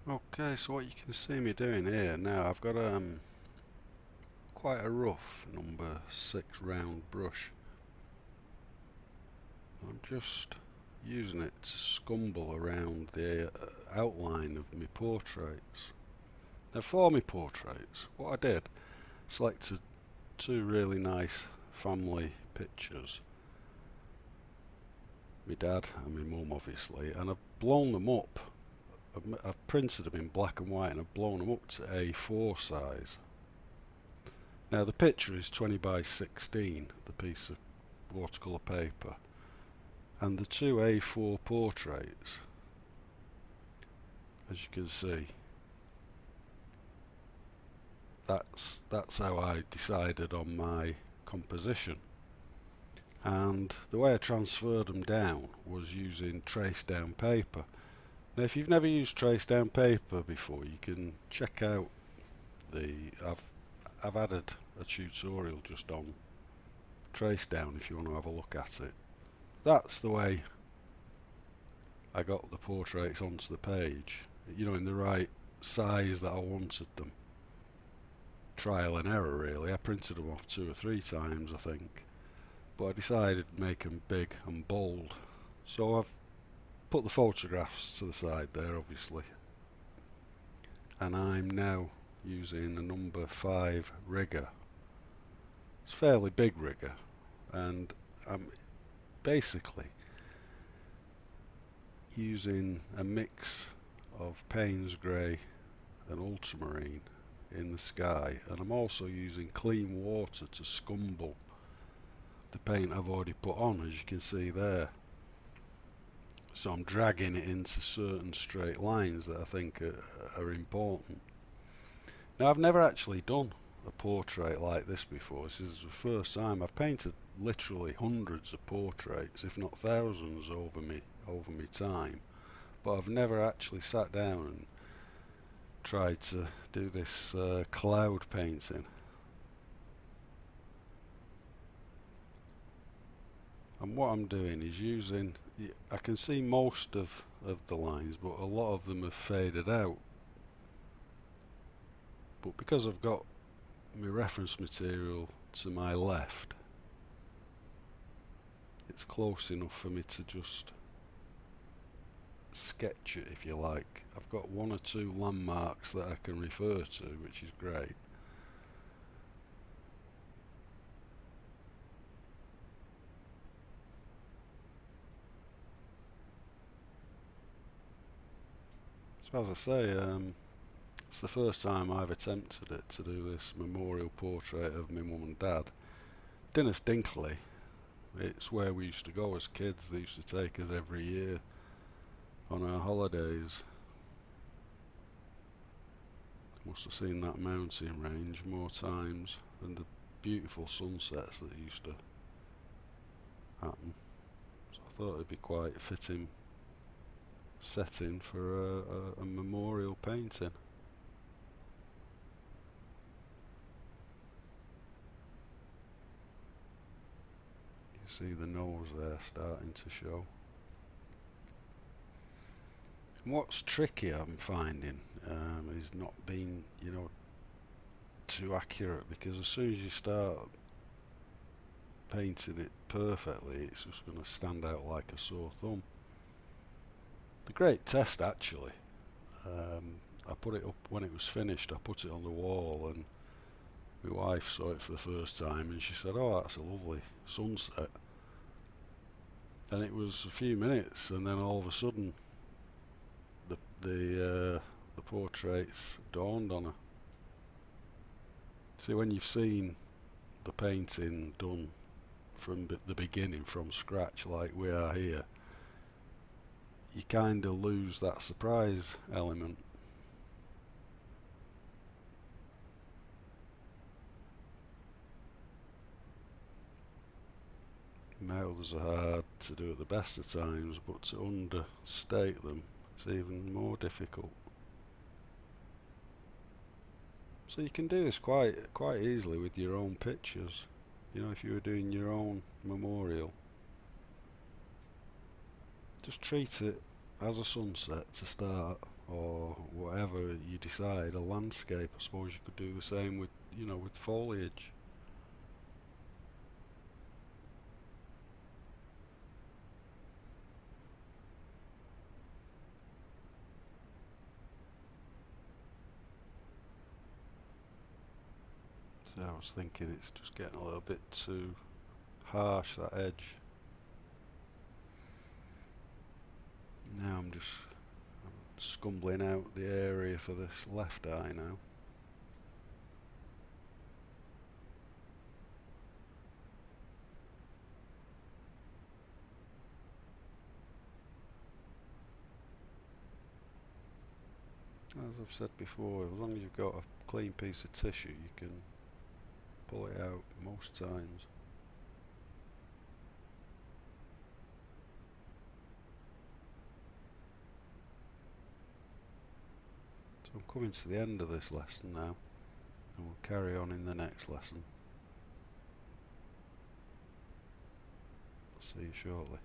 Okay, so what you can see me doing here now, I've got quite a rough number 6 round brush. I'm just using it to scumble around the outline of my portraits. Now for my portraits, what I did, selected two really nice family pictures, my dad and my mum obviously, and I've blown them up. I've printed them in black and white and I've blown them up to A4 size. Now the picture is 20 by 16, the piece of watercolour paper, and the two A4 portraits, as you can see, that's how I decided on my composition. And the way I transferred them down was using trace down paper. Now if you've never used trace down paper before, you can check out I've added a tutorial just on trace down if you want to have a look at it. That's the way I got the portraits onto the page, in the right size that I wanted them. Trial and error really. I printed them off 2 or 3 times I think, but I decided to make them big and bold, so I've put the photographs to the side there obviously, and I'm now using a number 5 rigger. It's a fairly big rigger, and I'm basically using a mix of Payne's grey and ultramarine in the sky, and I'm also using clean water to scumble the paint I've already put on, as you can see there. So I'm dragging it into certain straight lines that I think are important. Now I've never actually done a portrait like this before. This is the first time. I've painted literally hundreds of portraits, if not thousands, over me time, but I've never actually sat down and tried to do this cloud painting. And what I'm doing is using, I can see most of the lines, but a lot of them have faded out. But because I've got my reference material to my left, it's close enough for me to just sketch it, if you like. I've got 1 or 2 landmarks that I can refer to, which is great. So as I say, it's the first time I've attempted it, to do this memorial portrait of my mum and dad. Dinas Dinkley, it's where we used to go as kids. They used to take us every year on our holidays. Must have seen that mountain range more times than the beautiful sunsets that used to happen. So I thought it'd be quite a fitting setting for a memorial painting. You see the nose there starting to show. And what's tricky I'm finding is not being, too accurate, because as soon as you start painting it perfectly, it's just going to stand out like a sore thumb. The great test actually, I put it up when it was finished. I put it on the wall, and my wife saw it for the first time, and she said, "Oh, that's a lovely sunset." And it was a few minutes, and then all of a sudden, the portraits dawned on her. See, when you've seen the painting done from the beginning, from scratch, like we are here, you kind of lose that surprise element. Mouths are hard to do at the best of times, but to understate them, it's even more difficult. So you can do this quite easily with your own pictures. If you were doing your own memorial, just treat it as a sunset to start, or whatever you decide, a landscape. I suppose you could do the same with, you know, with foliage. So I was thinking it's just getting a little bit too harsh, that edge. Now I'm just scumbling out the area for this left eye now. As I've said before, as long as you've got a clean piece of tissue, you can pull it out most times. So I'm coming to the end of this lesson now, and we'll carry on in the next lesson. See you shortly.